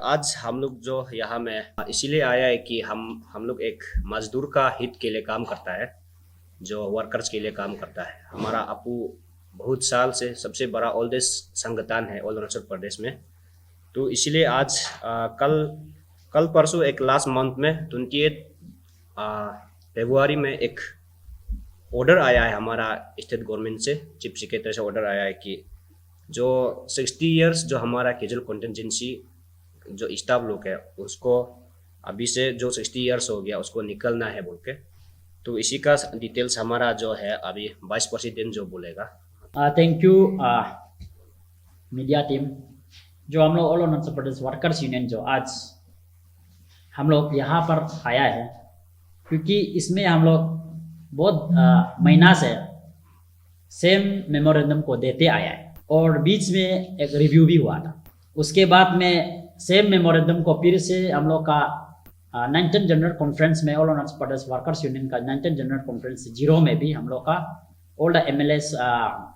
और आज हम लोग जो यहाँ में इसीलिए आया है कि हम लोग एक मजदूर का हित के लिए काम करता है, जो वर्कर्स के लिए काम करता है। हमारा अपू बहुत साल से सबसे बड़ा ओल्डेस्ट संगठन है अरुणाचल प्रदेश में। तो इसीलिए आज कल कल परसों एक लास्ट मंथ में 28 फरवरी में एक ऑर्डर आया है हमारा स्टेट गवर्नमेंट से, चीफ सेक्रेटरी से ऑर्डर आया है कि जो 60 इयर्स जो हमारा कैजुअल कंटिजेंसी जो स्टाफ लोग है उसको अभी से जो 60 इयर्स हो गया उसको निकलना है बोल के। तो इसी का डिटेल्स हमारा जो है अभी वाइस प्रेसिडेंट जो बोलेगा। Thank you media team. जो हम लोग अरुणाचल प्रदेश वर्कर्स यूनियन जो आज हम लोग यहाँ पर आया है, क्योंकि इसमें हम लोग बहुत महीना से सेम मेमोरेंडम को देते आया है और बीच में एक रिव्यू भी हुआ था। उसके बाद में सेम मेमोरेंडम को फिर से हम लोग का 19 जनरल कॉन्फ्रेंस में अरुणाचल प्रदेश वर्कर्स यूनियन का 19 जनरल कॉन्फ्रेंस 0 में भी हम लोग का all the MLAs,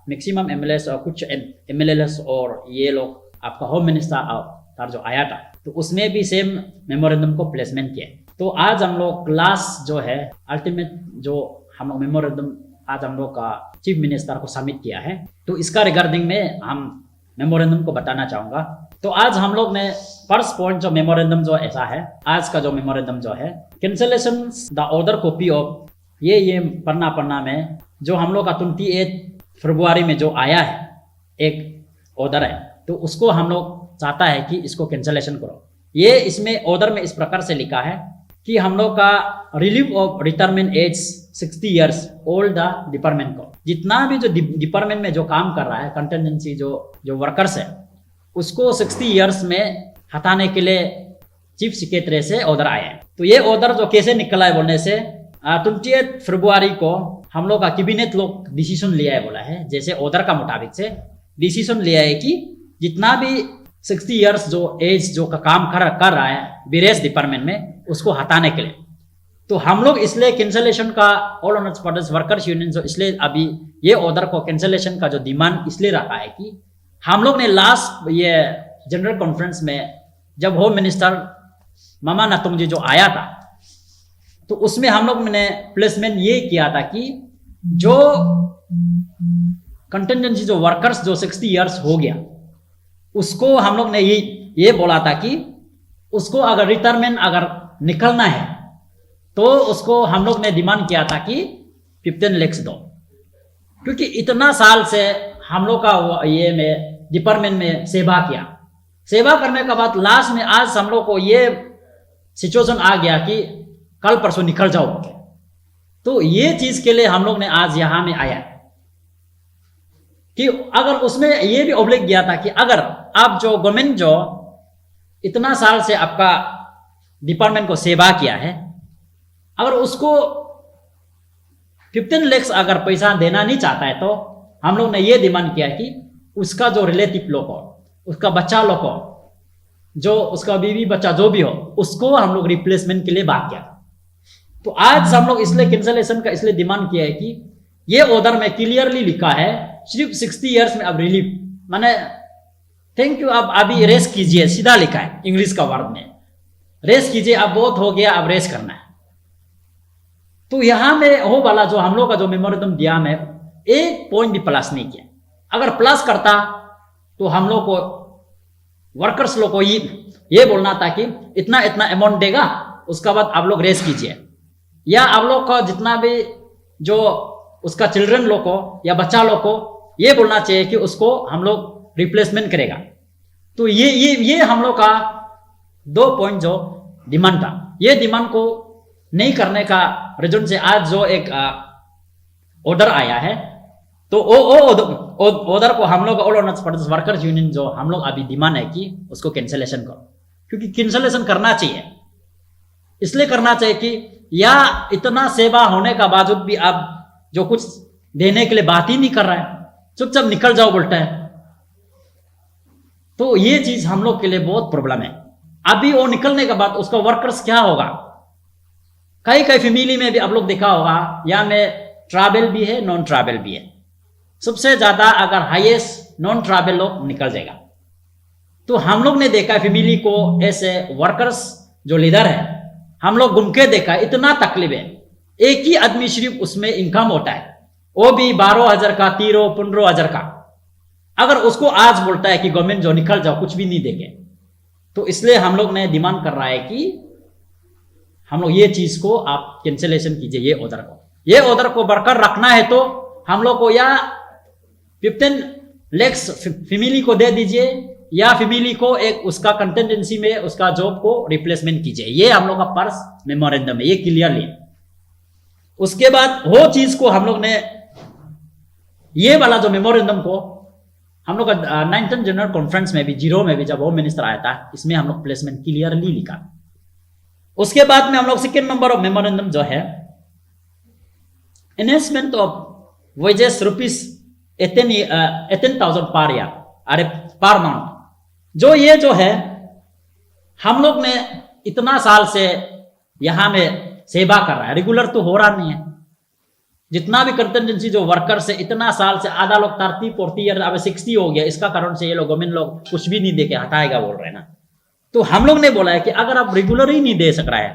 maximum MLAs और कुछ एमएलएस और ये लोग आपका होम मिनिस्टर जो आया था, तो उसमें भी सेम मेमोरेंडम को प्लेसमेंट किया। तो आज हम लोग लास्ट जो है अल्टीमेट जो हम लोग मेमोरेंडम आज हम लोग का चीफ मिनिस्टर को सबमिट किया है। तो इसका रिगार्डिंग में हम मेमोरेंडम को बताना चाहूँगा। तो आज हम लोग ने फर्स्ट पॉइंट जो मेमोरेंडम जो ऐसा है, आज का जो मेमोरेंडम जो है cancellation the order copy of ये पन्ना में जो हम लोग का 28 फरवरी में जो आया है एक ऑर्डर है, तो उसको हम लोग चाहता है कि इसको कैंसलेशन करो। ये इसमें ऑर्डर में इस प्रकार से लिखा है कि हम लोग का relief of retirement age 60 years all the department को, जितना भी जो डिपार्टमेंट में जो काम कर रहा है कंटिजेंसी जो वर्कर्स है उसको 60 इयर्स में हटाने के लिए चीफ सेक्रेटरी से ऑर्डर आया है। तो ये ऑर्डर जो कैसे निकला है बोलने से 28 फरवरी को हम लोग का कैबिनेट लोग डिसीजन लिया है, बोला है जैसे ऑर्डर का मुताबिक से डिसीजन लिया है कि जितना भी 60 इयर्स जो एज जो का काम कर रहा है वेरियस डिपार्टमेंट में उसको हटाने के लिए। तो हम लोग इसलिए कैंसलेशन का अरुणाचल प्रदेश वर्कर्स यूनियन जो इसलिए अभी ये ऑर्डर को कैंसलेशन का जो डिमांड इसलिए रखा है कि हम लोग ने लास्ट ये जनरल कॉन्फ्रेंस में जब होम मिनिस्टर मामा नातुंग जी जो आया था, तो उसमें हम लोग ने प्लेसमेंट ये किया था कि जो कंटिजेंसी जो वर्कर्स जो 60 इयर्स हो गया उसको हम लोग ने ये बोला था कि उसको अगर रिटायरमेंट अगर निकलना है तो उसको हम लोग ने डिमांड किया था कि 15 लाख दो, क्योंकि इतना साल से हम लोग का ये में डिपार्टमेंट में सेवा किया। सेवा करने के बाद लास्ट में आज हम लोग को ये सिचुएशन आ गया कि कल परसों निकल जाओ। तो ये चीज के लिए हम लोग ने आज यहां में आया कि अगर उसमें ये भी ऑब्लिक गया था कि अगर आप जो गवर्नमेंट जो इतना साल से आपका डिपार्टमेंट को सेवा किया है, अगर उसको 15 लाख अगर पैसा देना नहीं चाहता है, तो हम लोग ने ये डिमांड किया कि उसका जो रिलेटिव लोग हो, उसका बच्चा लोग हो, जो उसका बीवी बच्चा जो भी हो, उसको हम लोग रिप्लेसमेंट के लिए बात किया। तो आज हम लोग इसलिए कैंसलेशन का इसलिए डिमांड किया है कि ये ऑर्डर में क्लियरली लिखा है सिर्फ 60 इयर्स में अब रिलीफ माने थैंक यू, अब अभी रेस्ट कीजिए, सीधा लिखा है इंग्लिश का वर्ड में, रेस्ट कीजिए, अब बहुत हो गया, अब रेस्ट करना है। तो यहां में हो वाला जो हम लोग का जो मेमोरेंडम दिया में एक पॉइंट भी प्लस नहीं किया। अगर प्लस करता तो हम लोग को वर्कर्स लोग को ये बोलना था कि इतना इतना अमाउंट देगा, उसका बाद आप लोग रेस्ट कीजिए, या आप लोग का जितना भी जो उसका चिल्ड्रन लोग को या बच्चा लोग को ये बोलना चाहिए कि उसको हम लोग रिप्लेसमेंट करेगा। तो ये हम लोग का 2 पॉइंट जो डिमांड था, ये डिमांड को नहीं करने का रीजन से आज जो एक ऑर्डर आया है, तो ऑर्डर को हम लोग अरुणाचल प्रदेश वर्कर्स यूनियन जो हम लोग अभी डिमांड है कि उसको कैंसलेशन करो, क्योंकि कैंसलेशन करना चाहिए। इसलिए करना चाहिए कि या इतना सेवा होने का बावजूद भी आप जो कुछ देने के लिए बात ही नहीं कर रहा है, चुपचाप निकल जाओ बोलता है। तो ये चीज हम लोग के लिए बहुत प्रॉब्लम है। अभी वो निकलने के बाद उसका वर्कर्स क्या होगा? कई फैमिली में भी आप लोग देखा होगा, या में ट्रैवल भी है, नॉन ट्रैवल भी है। सबसे ज्यादा अगर हाईएस्ट नॉन ट्रैवल लोग निकल जाएगा, तो हम लोग ने देखा फैमिली को ऐसे वर्कर्स जो लीडर है, हम लोग घूम के देखा इतना तकलीफ है। एक ही आदमी सिर्फ उसमें इनकम होता है, वो भी 12,000 का, 13-15,000 का। अगर उसको आज बोलता है कि गवर्नमेंट जो निकल जाओ, कुछ भी नहीं देंगे, तो इसलिए हम लोग ने डिमांड कर रहा है कि हम लोग ये चीज को आप कैंसिलेशन कीजिए। ये ऑर्डर को बरकरार रखना है तो हम लोग को या 15 लाख फैमिली को दे दीजिए, या फैमिली को एक उसका कंटेंजेंसी में उसका जॉब को रिप्लेसमेंट कीजिए। ये हम लोग का पर्स मेमोरेंडम है, ये क्लियरली। उसके बाद वो चीज को हम लोग ने, ये वाला जो मेमोरेंडम को हम लोग का 9th जनरल कॉन्फ्रेंस में भी, जीरो में भी जब होम मिनिस्टर आया था, इसमें हम लोग प्लेसमेंट क्लियरली लिखा। उसके बाद में हम लोग सेकेंड नंबर ऑफ मेमोरेंडम जो है, enhancement of wages ₹18,000 per year, अरे पर मंथ। जो है हम लोग ने इतना साल से यहां में सेवा कर रहा है, रेगुलर तो हो रहा नहीं है। जितना भी कंटेंजेंसी जो वर्कर से इतना साल से, आधा लोग 30-40 ईयर, अब 60 हो गया, इसका कारण से ये लोग गवर्नमेंट लोग कुछ भी नहीं दे के हटाएगा बोल रहे हैं ना। तो हम लोग ने बोला है कि अगर आप रेगुलर ही नहीं दे सक रहा है,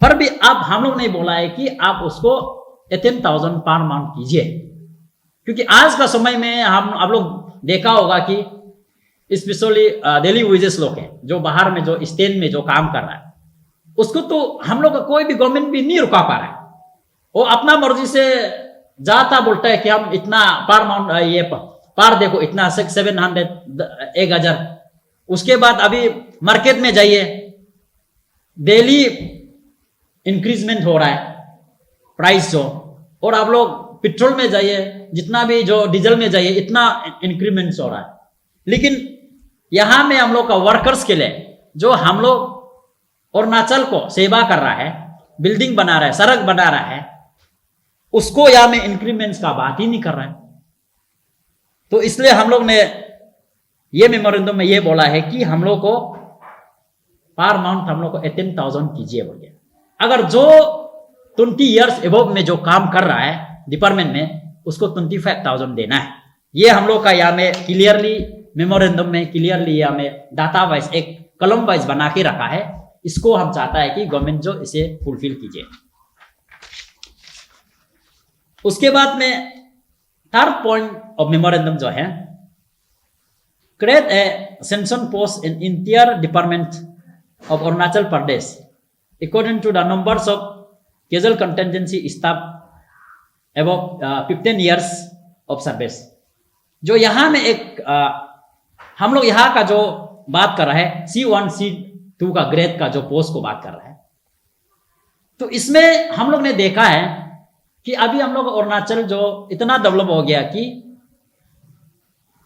पर भी आप, हम लोग ने बोला है कि आप उसको 18,000 पर मंथ कीजिए। क्योंकि आज का समय में आप लोग देखा होगा कि स्पेशली दिल्ली वेजेस लोग हैं जो बाहर में, जो स्टेट में जो काम कर रहा है, उसको तो हम लोग का कोई भी गवर्नमेंट भी नहीं रुका पा रहा है। वो अपना मर्जी से जाता बोलता है कि हम इतना पर मंथ, ये पर देखो इतना 600-700, 1,000। उसके बाद अभी मार्केट में जाइए, डेली इंक्रीजमेंट हो रहा है प्राइस जो, और आप लोग पेट्रोल में जाइए, जितना भी जो डीजल में जाइए, इतना इंक्रीमेंट हो रहा है। लेकिन यहां में हम लोग का वर्कर्स के लिए, जो हम लोग अरुणाचल को सेवा कर रहा है, बिल्डिंग बना रहा है, सड़क बना रहा है, उसको यहां में इंक्रीमेंट्स का बात ही नहीं कर रहा है। तो इसलिए हम लोग ने ये मेमोरेंडम में ये बोला है कि हम लोग को पर मंथ हम लोग को 18,000 कीजिए बोलिए। अगर जो 20 इयर्स एबव में जो काम कर रहा है डिपार्टमेंट में, उसको 25,000 देना है। ये हम लोग का यहाँ में क्लियरली मेमोरेंडम में क्लियरली यहाँ में डाटा वाइज, एक कलम वाइज बना के रखा है। इसको हम चाहता है कि गवर्नमेंट जो इसे फुलफिल कीजिए। उसके बाद में थर्ड पॉइंट ऑफ मेमोरेंडम जो है, create a sanction post in interior department of Arunachal Pradesh according to the numbers of casual contingency staff above 15 years of service. जो यहाँ में एक हम लोग यहाँ का जो बात कर रहा है, C1 C2 का ग्रेड का जो पोस्ट को बात कर रहा है, तो इसमें हम लोग ने देखा है कि अभी हम लोग अरुणाचल जो इतना डेवलप हो गया कि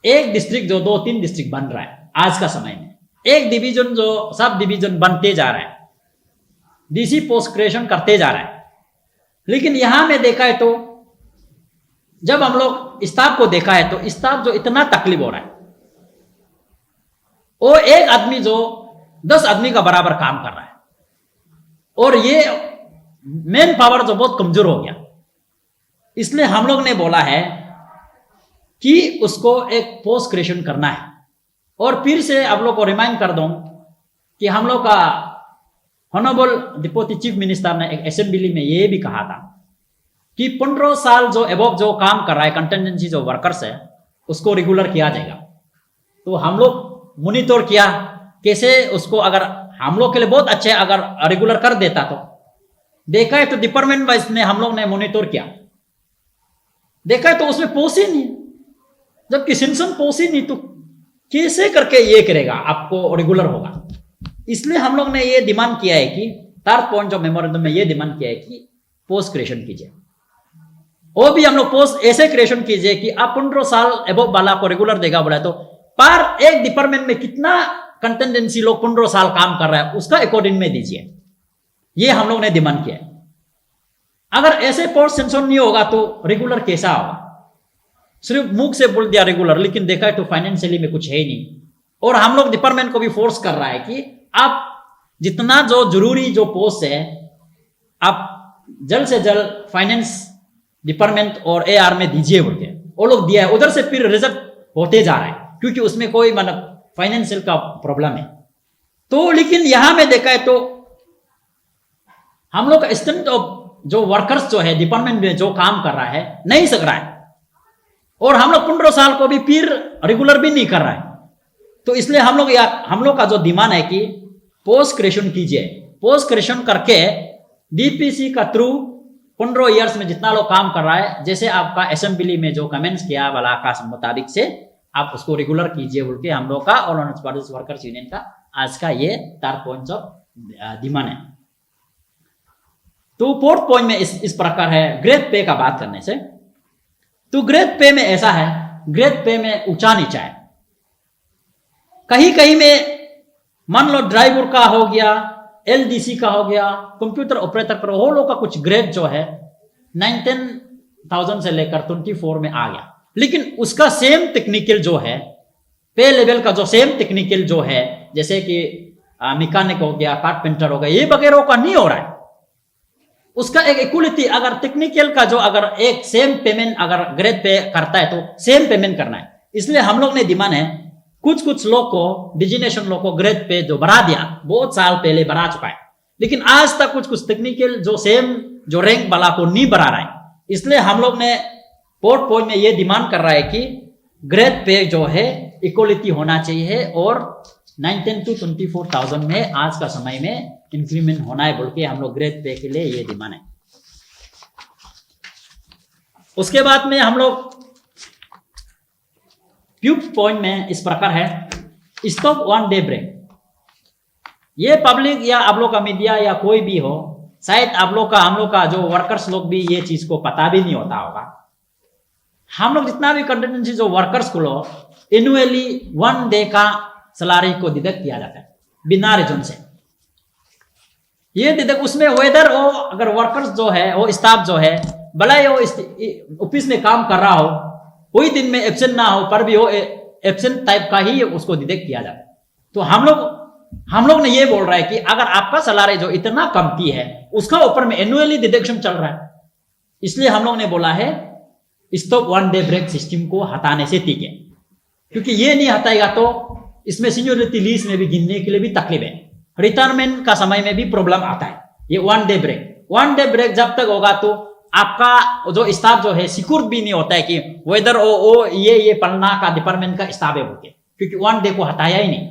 एक डिस्ट्रिक्ट जो 2-3 डिस्ट्रिक्ट बन रहा है आज का समय में, एक डिवीजन जो सब डिवीजन बनते जा रहा है, डीसी पोस्ट क्रिएशन करते जा रहा है। लेकिन यहां में देखा है तो जब हम लोग स्टाफ को देखा है तो स्टाफ जो इतना तकलीफ हो रहा है, वो एक आदमी जो 10 आदमी का बराबर काम कर रहा है, और ये मेन पावर जो बहुत कमजोर हो गया। इसलिए हम लोग ने बोला है कि उसको एक पोस्ट क्रिएशन करना है। और फिर से आप लोग को रिमाइंड कर दूं कि हम लोग का ऑनरेबल डिप्टी चीफ मिनिस्टर ने एक असेंबली में ये भी कहा था कि 15 साल जो एबव जो काम कर रहा है कंटेंजेंसी जो वर्कर्स है, उसको रेगुलर किया जाएगा। तो हम लोग मॉनिटर किया कैसे उसको, अगर हम लोग के लिए बहुत अच्छे अगर रेगुलर कर देता तो देखा है तो डिपार्टमेंट वाइज में हम लोग ने मॉनिटर किया, देखा है तो उसमें पोस्ट ही नहीं, जबकि सेंशन पोस्ट ही नहीं, तो कैसे करके ये करेगा आपको रेगुलर होगा। इसलिए हम लोग ने ये डिमांड किया है कि थर्ड पॉइंट ऑफ मेमोरेंडम में ये डिमांड किया है कि पोस्ट क्रिएशन कीजिए। वो भी हम लोग पोस्ट ऐसे क्रिएशन कीजिए कि आप 15 साल एबव वाला को रेगुलर देगा बोला तो पर एक डिपार्टमेंट में कितना कंटेंजेंसी लोग 15 साल काम कर रहा है उसका अकॉर्डिंग में दीजिए। ये हम लोग ने डिमांड किया है। अगर ऐसे पोस्ट सेंशन नहीं होगा तो रेगुलर कैसा होगा? सिर्फ मुख से बोल दिया रेगुलर, लेकिन देखा है तो फाइनेंशियली में कुछ है ही नहीं। और हम लोग डिपार्टमेंट को भी फोर्स कर रहा है कि आप जितना जो जरूरी जो पोस्ट है आप जल्द से जल्द फाइनेंस डिपार्टमेंट और AR में दीजिए बोल के, वो लोग दिया है, उधर से फिर रिजल्ट होते जा रहा है। क्योंकि उसमें कोई मतलब फाइनेंशियल का प्रॉब्लम है। तो लेकिन यहां में देखा है तो हम लोग का स्टूडेंट ऑफ जो वर्कर्स जो है डिपार्टमेंट में जो काम कर रहा है नहीं सक रहा है, और हम लोग 15 साल को भी फिर रेगुलर भी नहीं कर रहा है। तो इसलिए हम लोग का जो डिमांड है कि पोस्ट ग्रेजुएशन कीजिए, पोस्ट ग्रेजुएशन करके डीपीसी का थ्रू 15 इयर्स में जितना लोग काम कर रहा है, जैसे आपका असेंबली में जो कमेंट्स किया वाला का मुताबिक से आप उसको रेगुलर कीजिए बोल के हम लोग का all Arunachal Pradesh workers union का आज का ये 4 पॉइंट्स ऑफ डिमांड है। तो 4th पॉइंट में इस प्रकार है ग्रेड पे का बात करने से। तो ग्रेड पे में ऐसा है, ग्रेड पे में ऊंचा नीचा है। कहीं कहीं में मान लो ड्राइवर का हो गया, एलडीसी का हो गया, कंप्यूटर ऑपरेटर पर वो लोग का कुछ ग्रेड जो है 19,000 से लेकर 24 में आ गया, लेकिन उसका सेम टेक्निकल जो है पे लेवल का जो सेम टेक्निकल जो है जैसे कि मैकेनिक हो गया, कारपेंटर हो गया, ये वगैरह का नहीं हो रहा है। उसका एक इक्वलिटी अगर टेक्निकल का जो अगर एक सेम पेमेंट अगर ग्रेड पे करता है तो सेम पेमेंट करना है। इसलिए हम लोग ने डिमांड है कुछ लोग को डिजिग्नेशन लोग को ग्रेड पे जो बढ़ा दिया, बहुत साल पहले बढ़ा चुका है, लेकिन आज तक कुछ टेक्निकल जो सेम जो रैंक वाला को नहीं बढ़ा रहा है। इसलिए हम लोग ने 4th पॉइंट में ये डिमांड कर रहा है कि ग्रेड पे जो है इक्वलिटी होना चाहिए और 19 to 24,000 में आज का समय में इंक्रीमेंट होना है बोल के हम लोग ग्रेड पे के लिए ये डिमांड है। उसके बाद में हम लोग 5th पॉइंट में इस प्रकार है स्टॉप 1 डे ब्रेक। ये पब्लिक या आप लोग का मीडिया या कोई भी हो, शायद आप लोग का हम लोग का जो वर्कर्स लोग भी ये चीज को पता भी नहीं होता होगा। हम लोग जितना भी कंटिजेंसी जो वर्कर्स को लो एनुअली 1 डे का सैलरी को डिडक्ट किया जाता है बिना रीजन से। ये डिडक्ट उसमें वेदर हो अगर वर्कर्स जो है वो स्टाफ जो है भला ही वो ऑफिस में काम कर रहा हो, कोई दिन में एब्सेंट ना हो पर भी वो एब्सेंट टाइप का ही उसको डिडक्ट किया जाता है। तो हम लोग ने ये बोल रहा है कि अगर आपका सैलरी जो इतना कमती है उसका ऊपर में एनुअली डिडक्शन चल रहा है, इसलिए हम लोग ने बोला है स्टॉप 1 डे ब्रेक सिस्टम को हटाने से ठीक है, क्योंकि ये नहीं हटाएगा तो इसमें सीनियरिटी लीज में भी गिनने के लिए भी तकलीफ है, रिटायरमेंट का समय में भी प्रॉब्लम आता है। ये 1 डे ब्रेक जब तक होगा तो आपका जो स्टाफ जो है सिक्योर भी नहीं होता है कि वेदर ओ ये पढ़ना का डिपार्टमेंट का स्टाफ है बोलते, क्योंकि 1 डे को हटाया ही नहीं।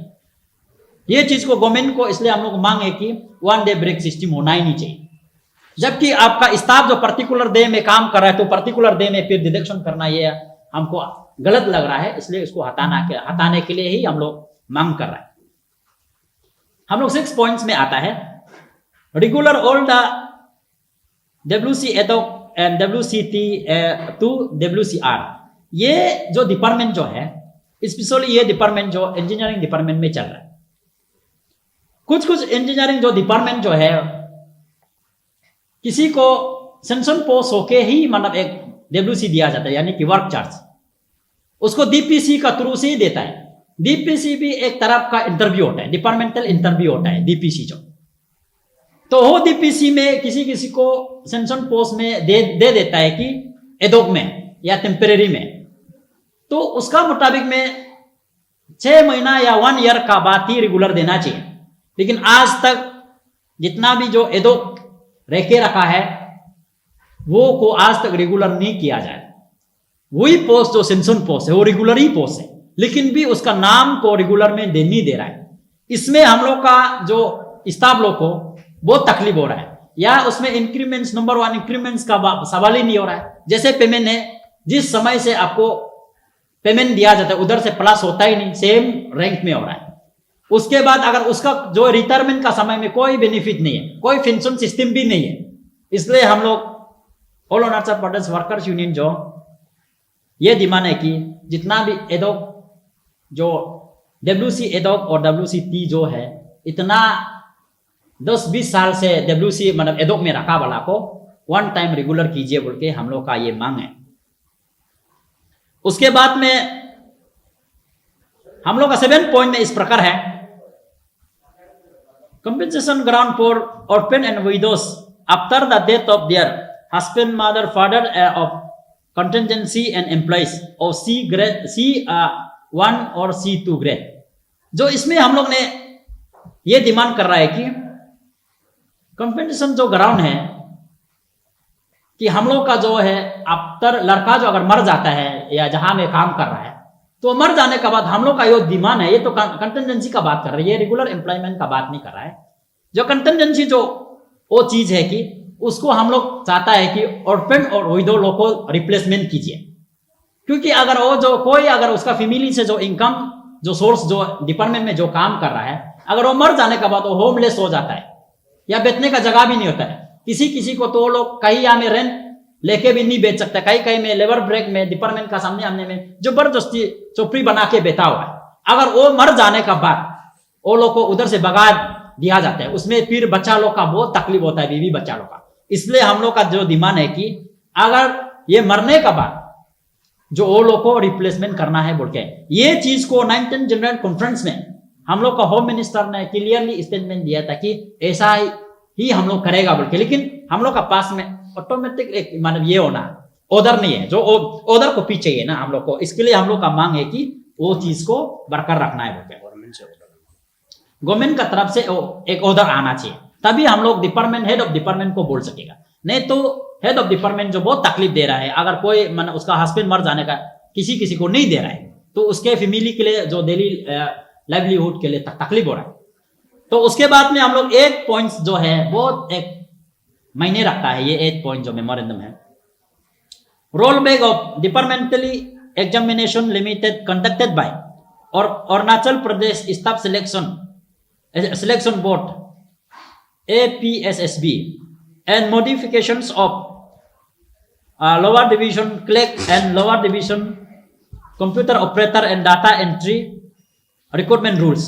ये चीज को गवर्नमेंट को इसलिए हम लोग मांग है कि 1 डे ब्रेक सिस्टम होना ही नहीं चाहिए। जबकि आपका स्टाफ जो पर्टिकुलर डे में काम कर रहा है तो पर्टिकुलर डे में फिर डिडक्शन करना ये हमको गलत लग रहा है, इसलिए उसको हटाने के लिए ही हम लोग मांग कर रहे हैं। हम लोग 6 पॉइंट्स में आता है regular all the WC ad hoc and WCT to WCR। ये जो डिपार्टमेंट जो है स्पेशली ये डिपार्टमेंट जो इंजीनियरिंग डिपार्टमेंट में चल रहा है। कुछ इंजीनियरिंग जो डिपार्टमेंट जो है किसी को सेंक्शन पोस्ट होके ही मतलब एक WC दिया जाता है यानी कि वर्क चार्ज, उसको DPC का थ्रू से ही देता है। DPC भी एक तरह का इंटरव्यू होता है, डिपार्टमेंटल इंटरव्यू होता है DPC जो, तो वो DPC में किसी को सेंक्शन पोस्ट में दे देता है कि एडोक में या टेम्परेरी में, तो उसका मुताबिक में 6 महीना या 1 ईयर का बाद ही रेगुलर देना चाहिए। लेकिन आज तक जितना भी जो एडोक रेखे रखा है वो को आज तक रेगुलर नहीं किया जाए। वही पोस्ट जो सेंक्शन पोस्ट है वो रेगुलर ही पोस्ट है, लेकिन भी उसका नाम को रेगुलर में नहीं दे रहा है। इसमें हम लोग का जो स्टाफ लोग को बहुत तकलीफ हो रहा है, या उसमें इंक्रीमेंट्स नंबर 1 इंक्रीमेंट्स का सवाल ही नहीं हो रहा है। जैसे पेमेंट है जिस समय से आपको पेमेंट दिया जाता है उधर से प्लस होता ही नहीं, सेम रैंक में हो रहा है। उसके बाद अगर उसका जो रिटायरमेंट का समय में कोई बेनिफिट नहीं है, कोई पेंशन सिस्टम भी नहीं है। इसलिए हम लोग all Arunachal Pradesh workers union जो ये डिमांड है कि जितना भी एडोक जो WC एडोक और WCT जो है इतना 10-20 साल से WC मतलब एडोक में रखा वाला को 1 टाइम रेगुलर कीजिए बोल के हम लोग का ये मांग है। उसके बाद में हम लोग का 7 पॉइंट में इस प्रकार है compensation grant for orphan and widows after the death of their husband, mother, father of contingency and employees of C C1 और C2 ग्रेड। जो इसमें हम लोग ने ये डिमांड कर रहा है कि कंपनसेशन जो ग्राउंड है कि हम लोग का जो है आफ्टर लड़का जो अगर मर जाता है या जहां में काम कर रहा है तो मर जाने के बाद हम लोग का जो डिमांड है, ये तो कंटिजेंसी का बात कर रहा है, ये रेगुलर एम्प्लॉयमेंट का बात नहीं कर रहा है। जो कंटिजेंसी जो वो चीज है कि उसको हम लोग चाहता है कि ऑर्फन और विडो लोग को रिप्लेसमेंट कीजिए, क्योंकि अगर वो जो कोई अगर उसका फैमिली से जो इनकम जो सोर्स जो डिपार्टमेंट में जो काम कर रहा है अगर वो मर जाने के बाद वो होमलेस हो जाता है या बेचने का जगह भी नहीं होता है। किसी को तो वो लोग कहीं यहाँ में रेंट लेके भी नहीं बेच सकता, कहीं में लेबर ब्रेक में डिपार्टमेंट का सामने आने में जबरदस्ती चौपड़ी बना के बेचा हुआ है। अगर वो मर जाने का बाद वो लोग को उधर से भगा दिया जाता है, उसमें फिर बच्चा लोग का बहुत तकलीफ होता है, बीवी बच्चा लोग का। इसलिए हम लोग का जो डिमांड है कि अगर ये मरने का बाद जो वो लोग को रिप्लेसमेंट करना है बोल के, ये चीज को 19th जनरल कॉन्फ्रेंस में हम लोग का होम मिनिस्टर ने क्लियरली स्टेटमेंट दिया था कि ऐसा ही हम लोग करेगा बोल के। लेकिन हम लोग का पास में ऑटोमेटिक एक मतलब ये होना ऑर्डर नहीं है, जो ऑर्डर कॉपी चाहिए ना हम लोग को। इसके लिए हम लोग का मांग है कि वो चीज को बरकरार रखना है बोल के। गवर्नमेंट का तरफ से एक ऑर्डर आना चाहिए, तभी हम लोग डिपार्टमेंट हेड ऑफ डिपार्टमेंट को बोल सकेगा। नहीं तो हेड ऑफ डिपार्टमेंट जो बहुत तकलीफ दे रहा है, अगर कोई मतलब उसका हस्बैंड मर जाने का किसी को नहीं दे रहा है तो उसके फैमिली के लिए जो डेली लाइवलीहुड के लिए तकलीफ हो रहा है। तो उसके बाद में हम लोग 8 पॉइंट्स जो है बहुत एक मायने रखता है। ये 8 पॉइंट जो मेमोरेंडम है, roll back of departmentally examination limited conducted by और Arunachal Pradesh staff selection board APSSB and modifications of lower division clerk and lower division computer operator and data entry recruitment rules।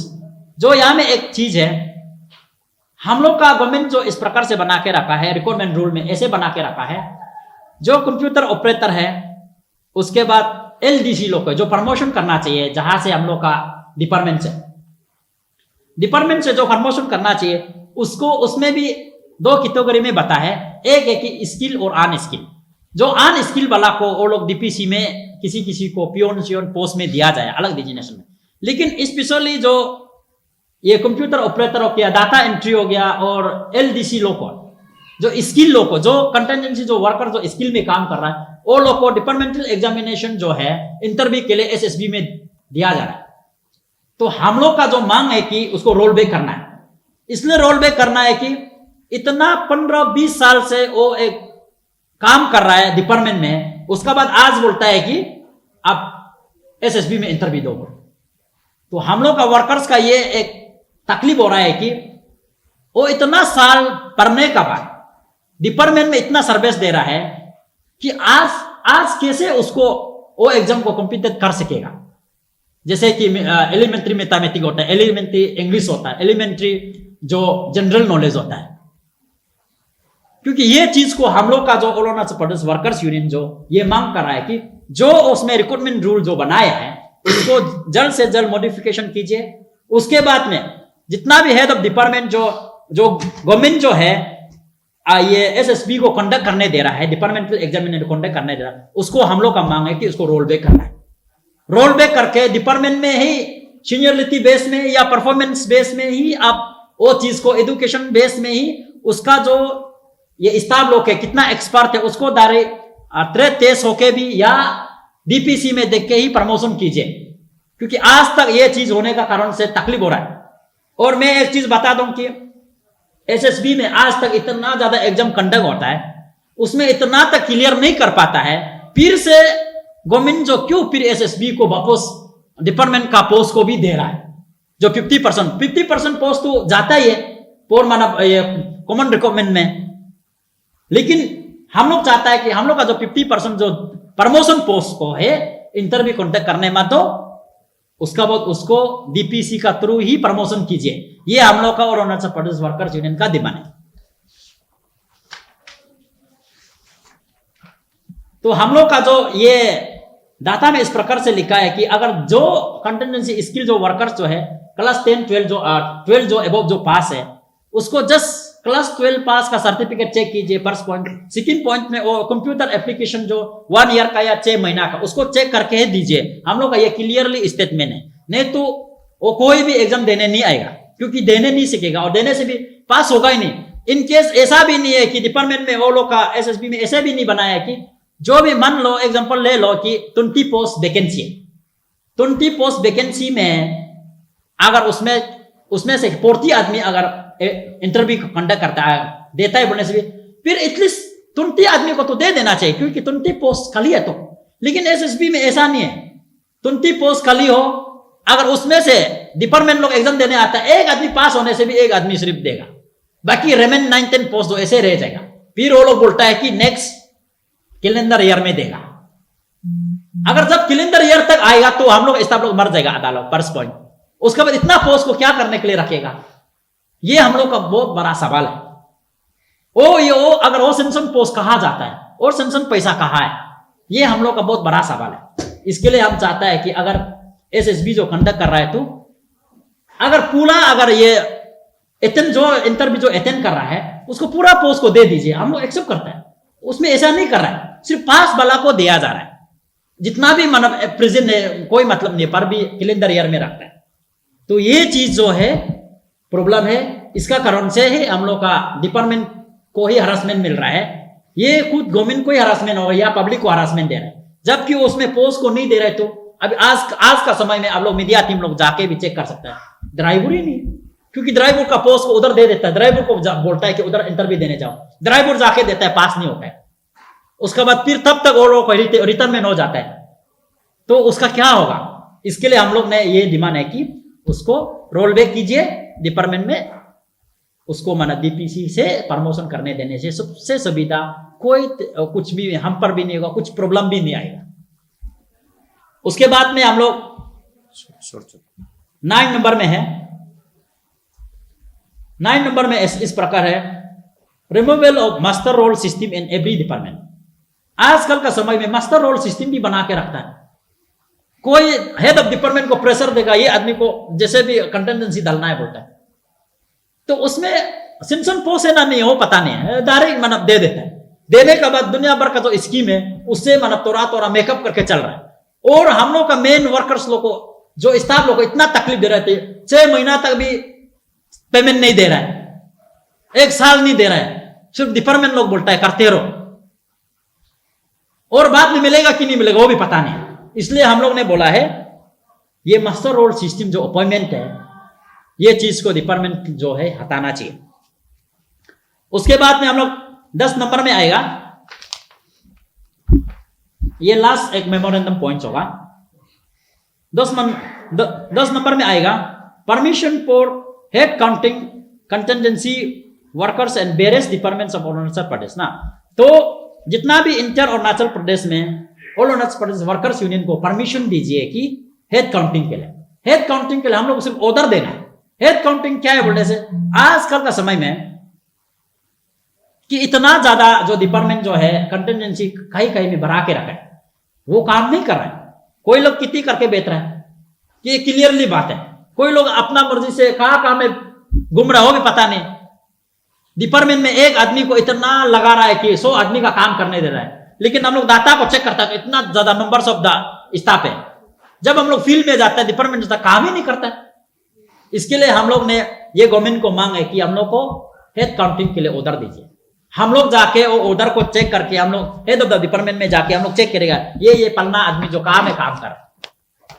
जो यहाँ में एक चीज है, हम लोग का गवर्नमेंट जो इस प्रकार से बना के रखा है, रिक्रूटमेंट रूल में ऐसे बना के रखा है, जो कंप्यूटर ऑपरेटर है उसके बाद LDC लोग को जो प्रमोशन करना चाहिए, जहां से हम लोग का डिपार्टमेंट से जो प्रमोशन करना चाहिए उसको, उसमें भी 2 कैटेगरी में बता है। एक है कि स्किल और अनस्किल। जो अनस्किल वाला को वो लोग DPC में किसी को पियोन पोस्ट में दिया जाए अलग डिजिग्नेशन में। लेकिन स्पेशली जो ये कंप्यूटर ऑपरेटर हो गया, डाटा एंट्री हो गया और LDC लोग को जो स्किल लोग को, जो कंटिजेंसी जो वर्कर जो स्किल में काम कर रहा है, वो लोग को डिपार्टमेंटल एग्जामिनेशन जो है इंटरव्यू के लिए SSB में दिया जा रहा है। तो हम लोग का जो मांग है कि उसको रोल बैक करना है। इसलिए रोल बैक करना है कि इतना 15-20 साल से वो एक काम कर रहा है डिपार्टमेंट में, उसका बाद आज बोलता है कि आप SSB में इंटरव्यू दो। तो हम लोग का वर्कर्स का ये एक तकलीफ हो रहा है कि वो इतना साल पढ़ने का बाद डिपार्टमेंट में इतना सर्विस दे रहा है कि आज कैसे उसको वो एग्जाम को कम्पीट कर सकेगा। जैसे कि एलिमेंट्री मैथमेटिक्स होता है, एलिमेंट्री इंग्लिश होता है, एलिमेंट्री जो जनरल नॉलेज होता है। क्योंकि ये चीज को हम लोग का जो अरुणाचल प्रदेश वर्कर्स यूनियन जो ये मांग कर रहा है कि जो उसमें रिक्रूटमेंट रूल जो बनाया है उसको जल्द से जल्द मॉडिफिकेशन कीजिए। उसके बाद में जितना भी हेड ऑफ डिपार्टमेंट जो गवर्नमेंट जो है ये SSB को कंडक्ट करने दे रहा है, डिपार्टमेंटल एग्जामिनेशन कंडक्ट करने दे रहा है, उसको हम लोग का मांग है कि उसको रोल बैक करना है। रोल बैक करके डिपार्टमेंट में ही सीनियरिटी बेस में या परफॉर्मेंस बेस में ही आप वो चीज को एजुकेशन बेस में ही उसका जो ये स्टाफ लोग है कितना एक्सपर्ट है उसको ट्रेड टेस्ट होके भी या DPC में देख के ही प्रमोशन कीजिए। क्योंकि आज तक ये चीज होने का कारण से तकलीफ हो रहा है। और मैं एक चीज बता दूं कि SSB में आज तक इतना ज्यादा एग्जाम कंडक्ट होता है, उसमें इतना तक क्लियर नहीं कर पाता है। फिर से गवर्नमेंट जो क्यों फिर SSB को वापस डिपार्टमेंट का पोस्ट को भी दे रहा है, जो 50% पोस्ट तो जाता ही है पोर माना कॉमन रिक्रूटमेंट में। लेकिन हम लोग चाहता है कि हम लोग का जो 50% जो प्रमोशन पोस्ट को है इंटरव्यू कांटेक्ट करने में, तो उसका बाद उसको DPC का थ्रू ही प्रमोशन कीजिए। ये हम लोग का और अरुणाचल प्रदेश वर्कर्स यूनियन का डिमांड है। तो हम लोग का जो ये डाटा में इस प्रकार से लिखा है कि अगर जो कंटिजेंसी स्किल जो वर्कर्स जो है क्लास 10 12 जो एबव जो पास है उसको जस्ट क्लास 12 पास का सर्टिफिकेट चेक कीजिए, फर्स्ट पॉइंट। सेकंड पॉइंट में वो कंप्यूटर एप्लीकेशन जो 1 ईयर का या 6 महीना का, उसको चेक करके ही दीजिए। हम लोग का ये क्लियरली स्टेटमेंट है, नहीं तो वो कोई भी एग्जाम देने नहीं आएगा, क्योंकि देने नहीं सीखेगा और देने से भी पास होगा ही नहीं। इन केस ऐसा भी नहीं है कि डिपार्टमेंट में वो लोग का एसएसबी में ऐसे भी नहीं बनाया कि जो भी मान लो एग्जांपल ले लो कि 20 पोस्ट वैकेंसी है, 20 पोस्ट वैकेंसी में अगर उसमें से 40 आदमी अगर इंटरव्यू कंडक्ट करता है, देता है बोलने से भी, फिर एटलीस्ट 20 आदमी को तो दे देना चाहिए, क्योंकि 20 पोस्ट खाली है तो। लेकिन एसएसबी में ऐसा नहीं है, 20 पोस्ट खाली हो, अगर उसमें से डिपार्टमेंट लोग एग्जाम देने आता है, एक आदमी पास होने से भी एक आदमी सिर्फ देगा, बाकी रेमेन 9-10 पोस्ट तो ऐसे रह जाएगा। फिर वो लोग बोलता है कि नेक्स्ट कैलेंडर ईयर में देगा। अगर जब कैलेंडर ईयर तक आएगा तो हम लोग स्टाफ लोग मर जाएगा आधा लोग, फर्स्ट पॉइंट। उसके बाद इतना पोस्ट को क्या करने के लिए रखेगा, ये हम लोग का बहुत बड़ा सवाल है। अगर वो सेंसन पोस्ट कहाँ जाता है और सेंसन पैसा कहाँ है, ये हम लोग का बहुत बड़ा सवाल है। इसके लिए हम चाहता है कि अगर एसएसबी जो कंडक्ट कर रहा है, तो अगर पूरा अगर ये इंटरव्यू जो अटेंड कर रहा है उसको पूरा पोस्ट को दे दीजिए, हम लोग एक्सेप्ट करते हैं। उसमें ऐसा नहीं कर रहा है, सिर्फ पास वाला को दिया जा रहा है। जितना भी मतलब प्रेजेंट है कोई मतलब नहीं, पर भी कैलेंडर ईयर में रखता है। तो ये चीज जो है प्रॉब्लम है, इसका कारण से ही हम लोग का डिपार्टमेंट को ही हरासमेंट मिल रहा है। ये खुद गवर्नमेंट को ही हरासमेंट हो या पब्लिक को हरासमेंट दे रहा है, जबकि वो उसमें पोस्ट को नहीं दे रहे। तो अभी आज का समय में आप लोग मीडिया टीम लोग जाके भी चेक कर सकते हैं, ड्राइवर ही नहीं, क्योंकि ड्राइवर का पोस्ट को उधर दे देता है, ड्राइवर को बोलता है कि उधर इंटरव्यू देने जाओ, ड्राइवर जाके देता है, पास नहीं होता है। उसके बाद फिर तब तक वो लोग रिटर्न में हो जाता है, तो उसका क्या होगा। इसके लिए हम लोग ने ये डिमांड है कि उसको रोल बैक कीजिए डिपार्टमेंट में, उसको माना डीपीसी से प्रमोशन करने देने से सबसे सुविधा, कोई कुछ भी हम पर भी नहीं होगा, कुछ प्रॉब्लम भी नहीं आएगा। उसके बाद में हम लोग 9 नंबर में है, 9 नंबर में इस प्रकार है, removal of master roll system in every department. आजकल का समय में मास्टर रोल सिस्टम भी बना के रखता है। कोई हेड ऑफ डिपार्टमेंट को प्रेशर देगा, ये आदमी को जैसे भी कंटेंडेंसी डालना है बोलता है, तो उसमें सेंसन पोस्ट है ना नहीं हो पता नहीं है, डायरेक्ट मतलब दे देता है। देने के बाद दुनिया भर का जो स्कीम है उससे मतलब तोरा मेकअप करके चल रहा है। और हम लोग का मेन वर्कर्स लोग को, जो स्टाफ लोग को इतना तकलीफ दे रहे थे, 6 महीना तक भी पेमेंट नहीं दे रहा है, 1 साल नहीं दे रहा है, सिर्फ डिपार्टमेंट लोग बोलता है करते रहो, और बाद में मिलेगा कि नहीं मिलेगा वो भी पता नहीं। इसलिए हम लोग ने बोला है ये मास्टर रोल सिस्टम जो अपॉइंटमेंट है, ये चीज को डिपार्टमेंट जो है हटाना चाहिए। उसके बाद में हम लोग 10 नंबर में आएगा, ये लास्ट एक मेमोरेंडम पॉइंट होगा। 10 नंबर में आएगा, permission for head counting contingency workers and various departments of Arunachal Pradesh ना। तो जितना भी इंटर अरुणाचल प्रदेश में all Arunachal Pradesh workers union को परमिशन दीजिए कि हेड काउंटिंग के लिए, हेड काउंटिंग के लिए हम लोग सिर्फ ऑर्डर देना है। हेड काउंटिंग क्या है बोलने से, आजकल का समय में कि इतना ज्यादा जो डिपार्टमेंट जो है कंटिजेंसी कहीं में बढ़ा के रखा है, वो काम नहीं कर रहा है। कोई लोग कितनी करके बेच रहा है, ये क्लियरली बात है। कोई लोग अपना मर्जी से कहां में घूम रहा हो भी पता नहीं। डिपार्टमेंट में एक आदमी को इतना लगा रहा है कि 100 आदमी का काम करने दे रहा है, लेकिन हम लोग डाटा को चेक करता है इतना ज्यादा नंबर्स ऑफ द स्टाफ है। जब हम लोग फील्ड में जाते हैं डिपार्टमेंट जाता काम ही नहीं करता है। इसके लिए हम लोग ने ये गवर्नमेंट को मांग है कि हम लोग को हेड काउंटिंग के लिए ऑर्डर दीजिए। हम लोग जाके वो ऑर्डर को चेक करके हम लोग हेड ऑफ द डिपार्टमेंट में जाके हम लोग चेक करेगा ये पलना आदमी जो काम है काम कर।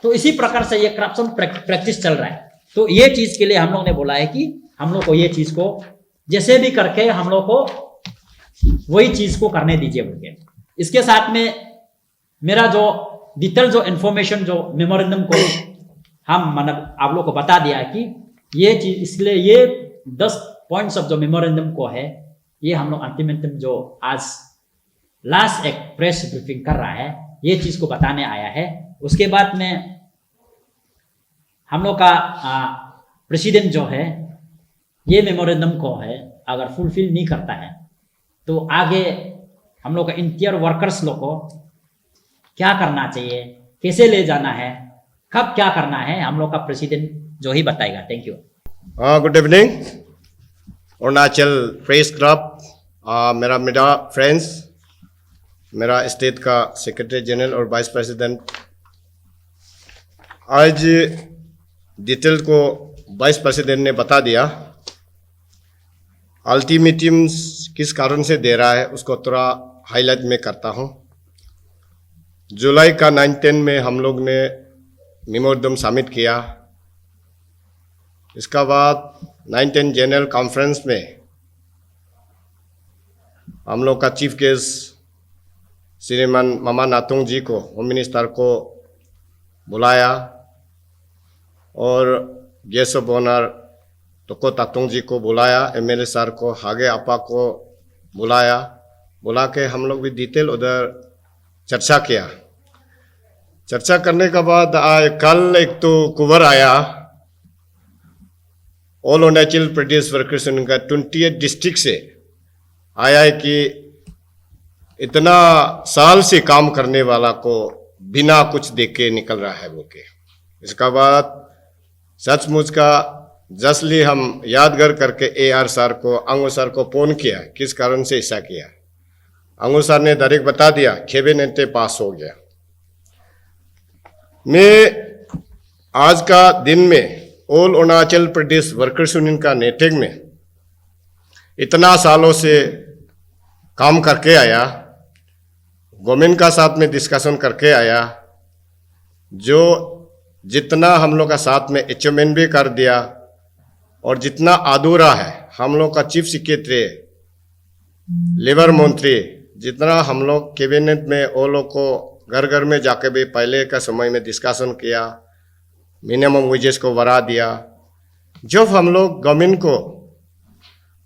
तो इसी प्रकार से ये करप्शन प्रैक्टिस चल रहा है। तो ये चीज के लिए हम लोग ने बोला है कि हम लोग को ये चीज को जैसे भी करके हम लोग को वही चीज को करने दीजिए बोल के। इसके साथ में मेरा जो डिटेल जो इंफॉर्मेशन जो मेमोरेंडम को हम मतलब आप लोग को बता दिया है कि ये चीज, इसलिए ये 10 पॉइंट्स ऑफ जो मेमोरेंडम को है ये हम लोग अल्टीमेटम जो आज लास्ट एक प्रेस ब्रीफिंग कर रहा है ये चीज को बताने आया है। उसके बाद में हम लोग का प्रेसिडेंट जो है ये मेमोरेंडम को है अगर फुलफिल नहीं करता है तो आगे हम लोग का इंटीरियर वर्कर्स लोग को क्या करना चाहिए, कैसे ले जाना है, कब क्या करना है, हम लोग का प्रेसिडेंट जो ही बताएगा। Thank you. Good evening Arunachal press club, मेरा मीडिया फ्रेंड्स, मेरा स्टेट का सेक्रेटरी जनरल और वाइस प्रेसिडेंट, आज डिटेल को वाइस प्रेसिडेंट ने बता दिया। अल्टीमेटम्स किस कारण से दे रहा है उसको थोड़ा हाईलाइट में करता हूँ। जुलाई का 9-10 में हम लोग ने मेमोरेंडम सबमिट किया। इसका बाद 9-10 जनरल कॉन्फ्रेंस में हम लोग का चीफ गेस्ट श्रीमान मामा नातुंग जी को, होम मिनिस्टर को बुलाया और गेस्ट ऑफ ऑनर तोको तातुंग जी को बुलाया, एमएलए सर को, हागे आपा को बुला के हम लोग भी डिटेल उधर चर्चा किया। चर्चा करने के बाद कल एक तो खबर आया all Arunachal Pradesh workers union का 28 डिस्ट्रिक्ट से आया है कि इतना साल से काम करने वाला को बिना कुछ देख के निकल रहा है बोल के। इसका बाद सचमुच का जसली हम यादगार करके AR सर को, अंगो सर को फोन किया, किस कारण से ऐसा किया। अंगो सर ने डायरेक्ट बता दिया कैबिनेट पास हो गया। मैं आज का दिन में all Arunachal Pradesh workers union का नेतृत्व में इतना सालों से काम करके आया, गवर्नमेंट का साथ में डिस्कशन करके आया, जो जितना हम लोग का साथ में अचीवमेंट भी कर दिया और जितना अधूरा है हम लोग का चीफ सेक्रेटरी, लेबर मंत्री, जितना हम लोग कैबिनेट में वो लोग को घर घर में जाके भी पहले का समय में डिस्कशन किया, मिनिमम वेजेस को बढ़ा दिया। जब हम लोग गवर्नमेंट को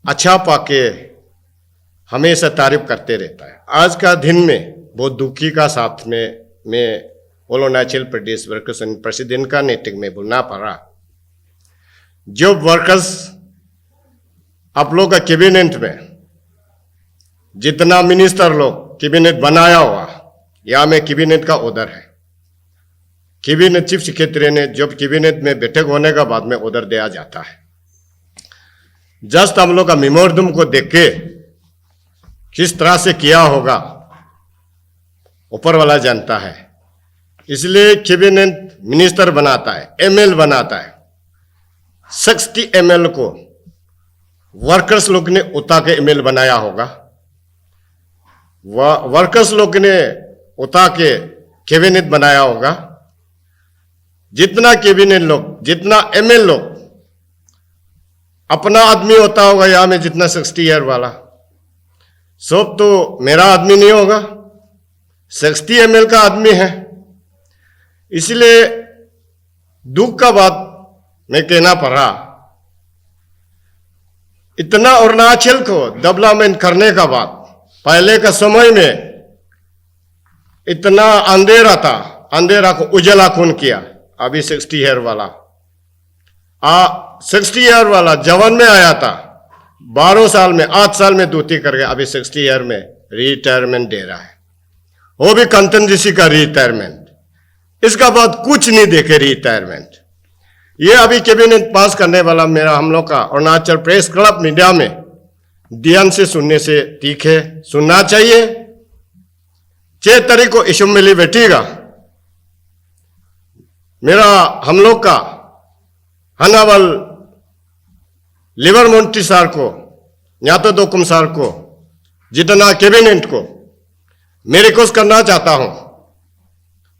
अच्छा पाके हमेशा तारीफ करते रहता है। आज का दिन में बहुत दुखी का साथ में मैं all Arunachal Pradesh workers union president का नेतृत्व में बोलना पड़ा। जो वर्कर्स आप लोग का कैबिनेट में जितना मिनिस्टर लोग कैबिनेट बनाया हुआ, यहाँ में कैबिनेट का ऑर्डर है। कैबिनेट चीफ सेक्रेटरी ने जब कैबिनेट में बैठक होने का बाद में ऑर्डर दिया जाता है। जस्ट हम लोग का मेमोरेंडम को देख के किस तरह से किया होगा ऊपर वाला जानता है। इसलिए कैबिनेट मिनिस्टर बनाता है, ML बनाता है। 60 ML को वर्कर्स लोग ने उठा के ML बनाया होगा। वर्कर्स लोग ने उठा के कैबिनेट बनाया होगा। जितना कैबिनेट लोग, जितना ML लोग अपना आदमी होता होगा, यहाँ में जितना 60 ईयर वाला सब तो मेरा आदमी नहीं होगा, 60 ML का आदमी है। इसलिए दुख का बात मैं कहना पड़ा, इतना अरुणाचल को डेवलपमेंट करने का बाद पहले का समय में इतना अंधेरा था, अंधेरा को उजाला कौन किया? अभी 60 ईयर वाला 60 ईयर वाला जवान में आया था, 12 साल में 8 साल में ड्यूटी कर गया, अभी 60 ईयर में रिटायरमेंट दे रहा है। वो भी कंटेंजेंसी का रिटायरमेंट। इसका बाद कुछ नहीं देखे रिटायरमेंट। ये अभी कैबिनेट पास करने वाला मेरा हम लोग का अरुणाचल प्रेस क्लब मीडिया में ध्यान से सुनने से ठीक है, सुनना चाहिए। 6 तारीख को असेंबली बैठेगा। मेरा हम लोग का हनावल लेबर मंत्री सर को, न्यातो दोकुम सर को, जितना कैबिनेट को मैं रिक्वेस्ट करना चाहता हूं,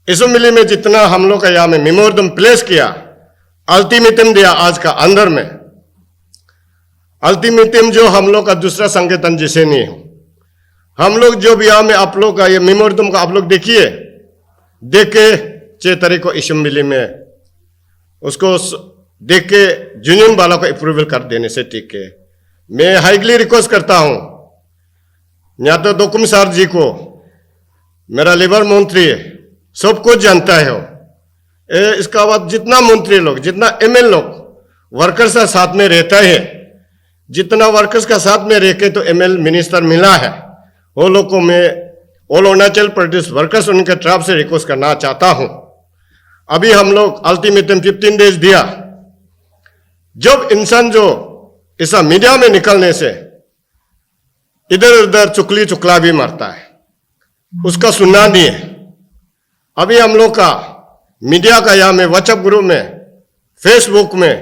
असेंबली में जितना हम लोग का यहाँ में मेमोरेंडम प्लेस किया, अल्टीमेटम दिया आज का अंदर में, अल्टीमेटम जो हम लोग का दूसरा संगठन जैसे नहीं हो। हम लोग जो भी यहाँ में आप लोग का ये मेमोरेंडम का आप लोग देखिए, देख के 6 तारीख को असेंबली में उसको देख के यूनियन वालों को अप्रूवल कर देने से ठीक है। मैं हाईली रिक्वेस्ट करता हूं न्यातो दोकुम सर जी को, मेरा लेबर मंत्री है, सब कुछ जानता है वो। इसका बाद जितना मंत्री लोग, जितना ML लोग वर्कर्स का साथ में रहता है, जितना वर्कर्स का साथ में रह के तो ML मिनिस्टर मिला है, वो लोग को मैं ऑल अरुणाचल प्रदेश वर्कर्स उनके तरफ से रिक्वेस्ट करना चाहता हूं। अभी हम लोग अल्टीमेटम 15 डेज दिया। जब इंसान जो ऐसा मीडिया में निकलने से इधर उधर चुगली चुगला भी मारता है, उसका सुनना नहीं है। अभी हम लोग का मीडिया का यहाँ में व्हाट्सएप ग्रुप में, फेसबुक में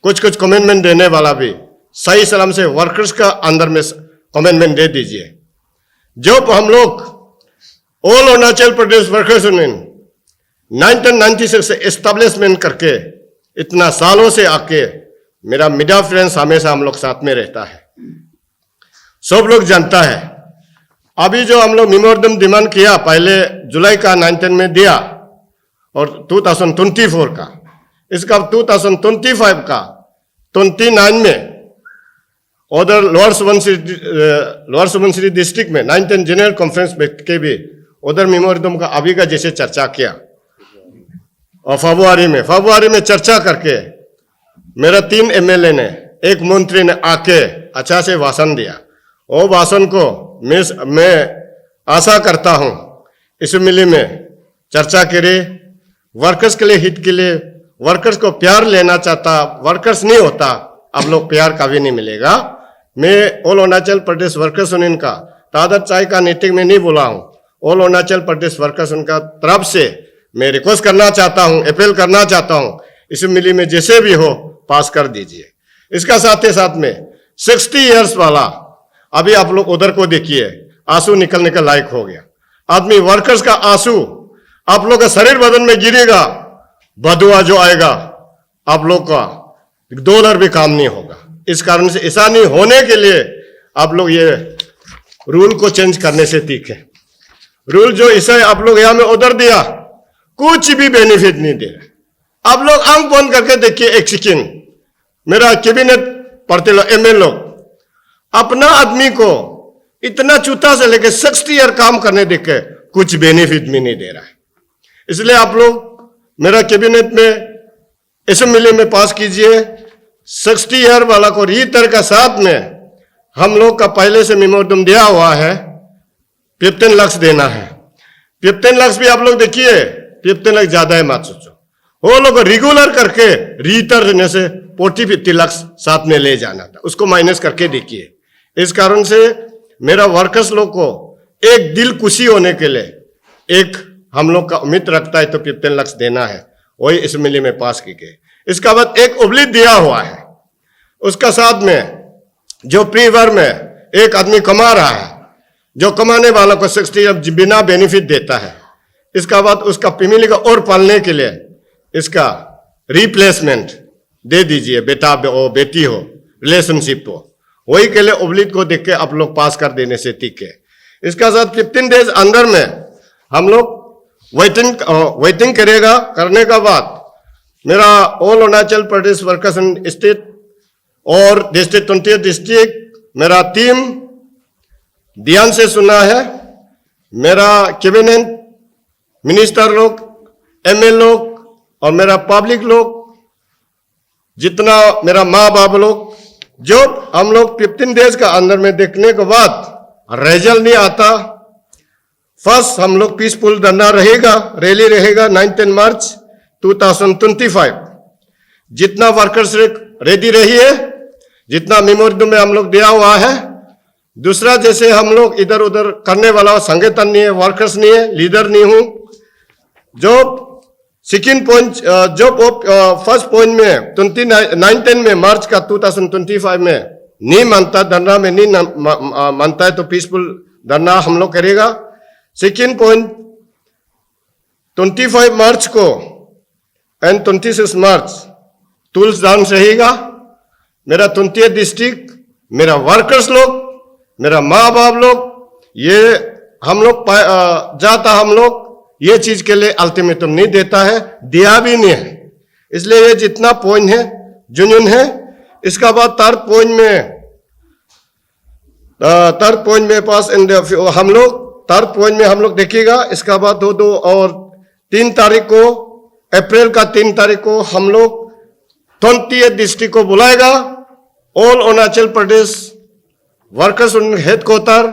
कुछ कुछ कमेंटमेंट देने वाला भी सही सलाम से वर्कर्स का अंदर में कमेंटमेंट दे दीजिए। जब हम लोग all Arunachal Pradesh workers union 1996 से एस्टेब्लिशमेंट करके इतना सालों से आके मेरा मीडिया फ्रेंड्स हमेशा हम लोग साथ में रहता है, सब लोग जानता है। अभी जो हम लोग मेमोरेंडम डिमांड किया पहले जुलाई का 19 में दिया और 2024 का, इसका 2025 का 29 में उधर लोअर सुबनसिरी डिस्ट्रिक्ट में 19 जनरल कॉन्फ्रेंस के भी उधर मेमोरेंडम का अभी का जैसे चर्चा किया और फरवरी में चर्चा करके मेरा 3 एमएलए ने, एक मंत्री ने आके अच्छा से भाषण दिया। वो भाषण को मैं आशा करता हूं इस मिली में चर्चा करे, वर्कर्स के लिए, हित के लिए, वर्कर्स को प्यार लेना चाहता, वर्कर्स नहीं होता, आप लोग प्यार कभी नहीं मिलेगा। मैं all Arunachal Pradesh workers union का तादर चाय का नीतिक में नहीं बोला हूं, all Arunachal Pradesh workers union का तरफ से मैं रिक्वेस्ट करना चाहता हूं, अपील करना चाहता हूं, इस मिली में जैसे भी हो पास कर दीजिए। इसका साथ ही साथ में 60 इयर्स वाला, अभी आप लोग उधर को देखिए, आंसू निकलने का लायक हो गया आदमी। वर्कर्स का आंसू आप लोग का शरीर बदन में गिरेगा, बदुआ जो आएगा आप लोग का $1 भी काम नहीं होगा। इस कारण से ऐसा नहीं होने के लिए आप लोग ये रूल को चेंज करने से ठीक है। रूल जो इसे आप लोग यहां में ऑर्डर दिया, कुछ भी बेनिफिट नहीं दे रहा। आप लोग आंख बंद करके देखिए, एक सेकेंड, मेरा कैबिनेट पढ़ते लोग, एमएलए लोग अपना आदमी को इतना चूता से लेके 60 ईयर काम करने देके कुछ बेनिफिट भी नहीं दे रहा है। इसलिए आप लोग मेरा कैबिनेट में असेंबली में पास कीजिए, 60 ईयर वाला को रीतर का साथ में हम लोग का पहले से मेमोरेंडम दिया हुआ है, 15 लाख देना है। 15 लाख भी आप लोग देखिए, 15 लाख ज्यादा है मत सोचो, वो लोग रेगुलर करके रीतर देने से 40-50 लाख साथ में ले जाना था, उसको माइनस करके देखिए। इस कारण से मेरा वर्कर्स लोग को एक दिल खुशी होने के लिए एक हम लोग का उम्मीद रखता है तो 15 लाख देना है, वही असेंबली में पास की गई। इसका बाद एक उबलित दिया हुआ है, उसका साथ में जो प्रीवर में एक आदमी कमा रहा है, जो कमाने वालों को 60 बिना बेनिफिट देता है, इसका बाद उसका फैमिली का और पालने के लिए इसका रिप्लेसमेंट दे दीजिए, बेटा हो बेटी हो, रिलेशनशिप हो, वही के लिए उबलित को देख के आप लोग पास कर देने से ठीक है। इसका साथ 15 डेज अंदर में हम लोग वेटिंग करेगा। करने का बाद मेरा all Arunachal Pradesh workers state और डिस्ट्रिक्ट 20 डिस्ट्रिक्ट मेरा टीम ध्यान से सुना है। मेरा कैबिनेट मिनिस्टर लोग, एमएलए लोग और मेरा पब्लिक लोग, जितना मेरा माँ बाप लोग, जो हम लोग 15 डेज का अंदर में देखने के बाद रिजल्ट नहीं आता, फर्स्ट हम लोग पीसफुल धरना रहेगा, रैली रहेगा 19 मार्च 2025। जितना वर्कर्स रेडी रहिए, जितना मेमोरेंडम में हम लोग दिया हुआ है। दूसरा, जैसे हम लोग इधर उधर करने वाला संगठन नहीं है, वर्कर्स नहीं है, लीडर नहीं हूं। जो सेकेंड पॉइंट, जो फर्स्ट पॉइंट में 19 में मार्च का 2025 में नहीं मानता, धरना में नहीं मानता है तो पीसफुल धरना हम लोग करेगा। सेकेंड पॉइंट 25 मार्च को एंड 26 मार्च टूल्स डांस रहेगा। मेरा 20 डिस्ट्रिक्ट, मेरा वर्कर्स लोग, मेरा माँ बाप लोग, ये हम लोग जाता, हम लोग ये चीज के लिए अल्टीमेटम नहीं देता है, दिया भी नहीं है। इसलिए ये जितना पॉइंट है जुनून है। इसका बाद थर्ड पॉइंट में पास हम लोग थर्ड पॉइंट में हम लोग देखिएगा। इसका बाद 2 और 3 तारीख को, अप्रैल का 3 तारीख को हम लोग 28 डिस्ट्रिक्ट को बुलाएगा। All Arunachal Pradesh workers headquarter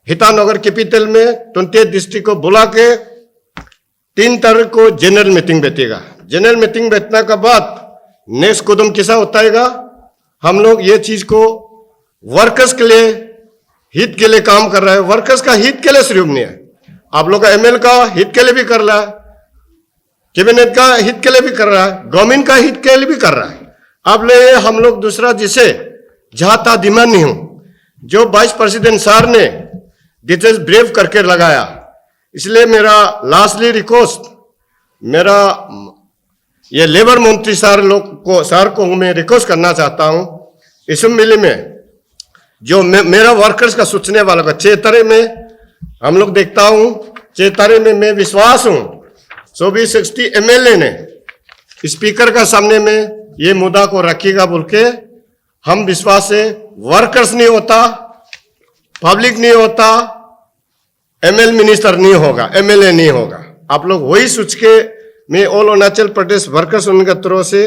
Itanagar capital में 28 डिस्ट्रिक्ट को बुला के 3 तारीख को जनरल मीटिंग बैठेगा। जनरल मीटिंग बैठने के बाद नेक्स्ट कदम कैसा होता है, हम लोग ये चीज को वर्कर्स के लिए हित के लिए काम कर रहा है, वर्कर्स का हित के लिए सिर्फ नहीं है, आप लोग का एमएल का हित के लिए भी कर रहा है, कैबिनेट का हित के लिए भी कर रहा है, गवर्नमेंट का हित के लिए भी कर रहा है। अब ले हम लोग दूसरा जिसे जहां था दिमाग नहीं हूं, जो वाइस प्रेसिडेंट सर ने डिटेल्स ब्रेव करके लगाया, इसलिए मेरा लास्टली रिक्वेस्ट, मेरा ये लेबर मंत्री सर को मैं रिक्वेस्ट करना चाहता हूं, असेंबली में जो मेरा वर्कर्स का सोचने वाला का 6 तारीख में हम लोग देखता हूं, 6 तारीख में मैं विश्वास हूं 2460 एमएलए ने स्पीकर का सामने में ये मुद्दा को रखिएगा बोल के हम विश्वास से, वर्कर्स नहीं होता, पब्लिक नहीं होता, एमएल मिनिस्टर नहीं होगा, एमएलए नहीं होगा। आप लोग वही सोच के मैं all Arunachal Pradesh workers union के तरफ से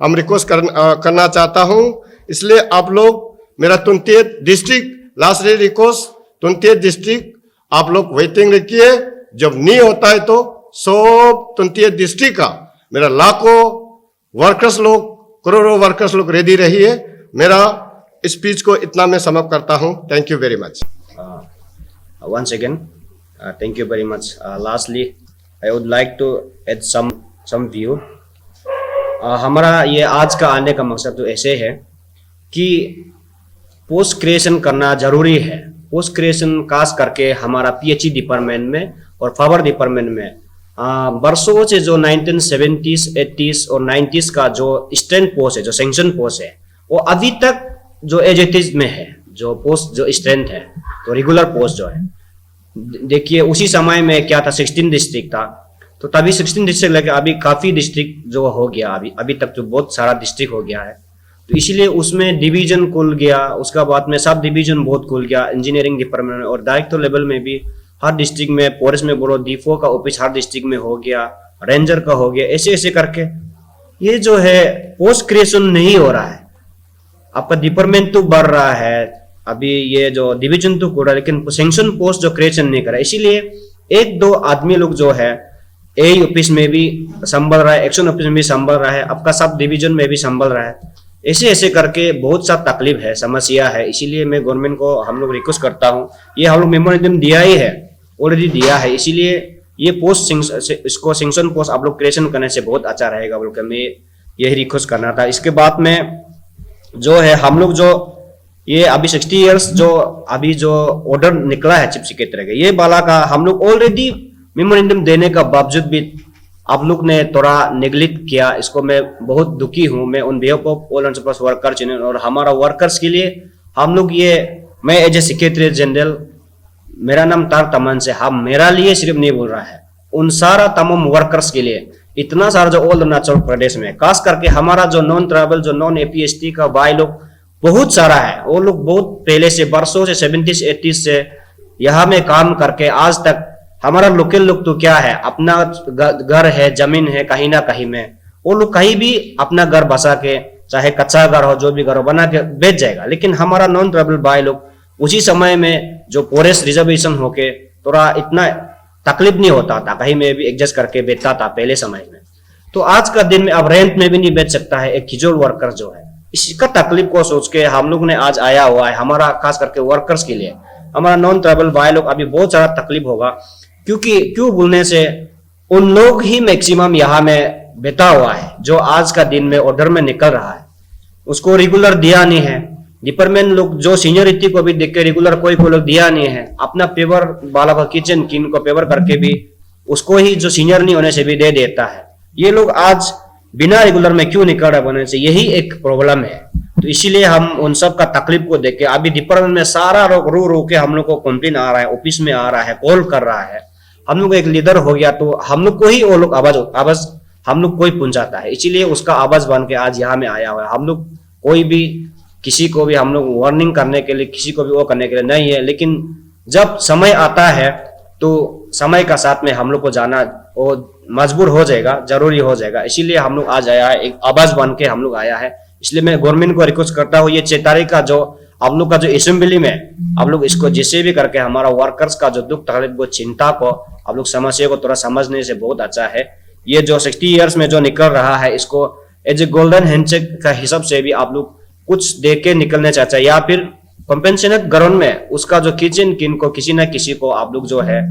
हम रिक्वेस्ट करना चाहता हूं। इसलिए आप लोग मेरा 28 डिस्ट्रिक्ट लास्ट रिक्वेस्ट, 28 डिस्ट्रिक्ट आप लोग वेटिंग रखिए, जब नहीं होता है तो सब 28 डिस्ट्रिक्ट का मेरा लाखों वर्कर्स लोग, करोड़ों वर्कर्स लोग रेडी रहिए। मेरा स्पीच को इतना मैं समाप्त करता हूं। Thank you very much. Once again, thank you very much. Lastly, I would like to add some view. हमारा ये आज का आने का मकसद तो ऐसे है कि पोस्ट क्रिएशन करना जरूरी है। पोस्ट क्रिएशन खास करके हमारा पीएचई डिपार्टमेंट में और पावर डिपार्टमेंट में वर्षों से जो 1970s, 80s और 90s का जो स्टैंड पोस्ट है, जो सैंक्शन पोस्ट है, वो अभी तक जो एज इट इज में है, जो पोस्ट जो स्ट्रेंथ है, तो रेगुलर पोस्ट जो है, देखिए उसी समय में क्या था, 16 डिस्ट्रिक्ट था, तो तभी 16 डिस्ट्रिक्ट लेके अभी काफी डिस्ट्रिक्ट जो हो गया, अभी तक तो बहुत सारा डिस्ट्रिक्ट हो गया है। तो इसीलिए उसमें डिवीजन खुल गया, उसका बाद में सब डिवीजन बहुत खुल गया इंजीनियरिंग डिपार्टमेंट में, और डायरेक्टर लेवल में भी हर डिस्ट्रिक्ट में, फॉरेस्ट में बोलो डीफओ का ऑफिस हर डिस्ट्रिक्ट में हो गया, रेंजर का हो गया, ऐसे ऐसे करके ये जो है पोस्ट क्रिएशन नहीं हो रहा है। आपका डिपार्टमेंट तो बढ़ रहा है, अभी ये जो डिवीजन तो हो रहा है, लेकिन सैंक्शन पोस्ट जो क्रिएशन नहीं कर रहा है। इसीलिए 1-2 आदमी लोग जो है ए ऑफिस में भी संभल रहा है, एक्शन ऑफिस में भी संभल रहा है, आपका सब डिवीजन में भी संभल रहा है, ऐसे ऐसे करके बहुत सा तकलीफ है, समस्या है। इसीलिए मैं गवर्नमेंट को हम लोग रिक्वेस्ट करता हूँ, ये हम लोग मेमोरेंडम दिया ही है, ऑलरेडी दिया है, इसीलिए ये पोस्ट इसको सैंक्शन पोस्ट आप लोग क्रिएशन करने से बहुत अच्छा रहेगा बोल के मैं यही रिक्वेस्ट करना था। इसके बाद में जो है हम लोग जो ये अभी 60 इयर्स जो अभी जो ऑर्डर निकला है चीफ सेक्रेटरी का, ये वाला का हम लोग ऑलरेडी मेमोरेंडम देने का बावजूद भी आप लोग ने थोड़ा नेग्लेक्ट किया, इसको मैं बहुत दुखी हूं। मैं उन behalf of all enterprise workers union और हमारा वर्कर्स के लिए हम लोग ये, मैं एज ए सेक्रेटरी जनरल, मेरा नाम तारक तमन से, हम मेरा लिए सिर्फ नहीं बोल रहा है, उन सारा तमाम वर्कर्स के लिए, इतना सारा जो ऑल अरुणाचल प्रदेश में, खास करके हमारा जो नॉन ट्राइबल, जो नॉन एपीएसटी का भाई लोग बहुत सारा है, वो लोग बहुत पहले से, वर्षों से 70s 80s से यहाँ में काम करके आज तक, हमारा लोकल लोग तो क्या है, अपना घर है, जमीन है कहीं ना कहीं में, वो लोग कहीं भी अपना घर बसा के, चाहे कच्चा घर हो, जो भी घर हो, बना के बेच जाएगा। लेकिन हमारा नॉन ट्राइबल भाई लोग उसी समय में जो फॉरेस्ट रिजर्वेशन होके थोड़ा इतना तकलीफ नहीं होता था, कहीं में भी एडजस्ट करके बेचता था पहले समय में। तो आज का दिन में अब रेंट में भी नहीं बेच सकता है एक खिजोल वर्कर जो है। इसका तकलीफ को सोच के हम लोग ने आज आया हुआ है, हमारा खास करके वर्कर्स के लिए, हमारा नॉन ट्राइबल भाई लोग अभी बहुत सारा तकलीफ होगा, क्योंकि क्यों बोलने से उन लोग ही मैक्सिमम यहाँ में बैठा हुआ है, जो आज का दिन में ऑर्डर में निकल रहा है, उसको रेगुलर दिया नहीं है। डिपार्टमेंट लोग जो सीनियरिटी को भी देख के रेगुलर कोई को लोग दिया नहीं है, अपना पेपर वाला का किचन किन को पेपर करके भी उसको ही जो सीनियर नहीं होने से भी दे देता है। ये लोग आज बिना रेगुलर में क्यों निकल रहे बनने से, यही एक प्रॉब्लम है। तो इसीलिए हम उन सब का तकलीफ को देख के अभी डिपार्टमेंट में सारा लोग रो के हम लोग को कंप्लेन आ रहा है, ऑफिस में आ रहा है, कॉल कर रहा है। हम लोग एक लीडर हो गया तो हम लोग को ही वो लोग आवाज हम लोग को ही पहुंचाता है, इसीलिए उसका आवाज बन के आज यहाँ में आया हुआ है। हम लोग कोई भी किसी को भी हम लोग वार्निंग करने के लिए, किसी को भी वो करने के लिए नहीं है, लेकिन जब समय आता है तो समय का साथ में हम लोग को जाना वो मजबूर हो जाएगा, जरूरी हो जाएगा। इसीलिए हम लोग आज आया है, एक आवाज बन के हम लोग आया है। इसलिए मैं गवर्नमेंट को रिक्वेस्ट करता हूँ, ये 6 तारीख का जो आप लोग का जो असेंबली में आप लोग इसको जिसे भी करके हमारा वर्कर्स का जो दुख तकलीफ, वो चिंता को आप लोग समस्या को थोड़ा समझने से बहुत अच्छा है। ये जो 60 इयर्स में जो निकल रहा है, इसको एज ए गोल्डन हैंडशेक का हिसाब से भी आप लोग कुछ दे के निकलना चाहता है, या फिर कंपेंसेट ग्राउंड में उसका जो किचन किन को किसी ना किसी को आप लोग जो है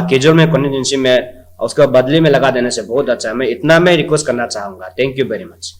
कैजुअल में कंटिजेंसी में उसका बदले में लगा देने से बहुत अच्छा है। मैं इतना मैं रिक्वेस्ट करना चाहूंगा। Thank you very much.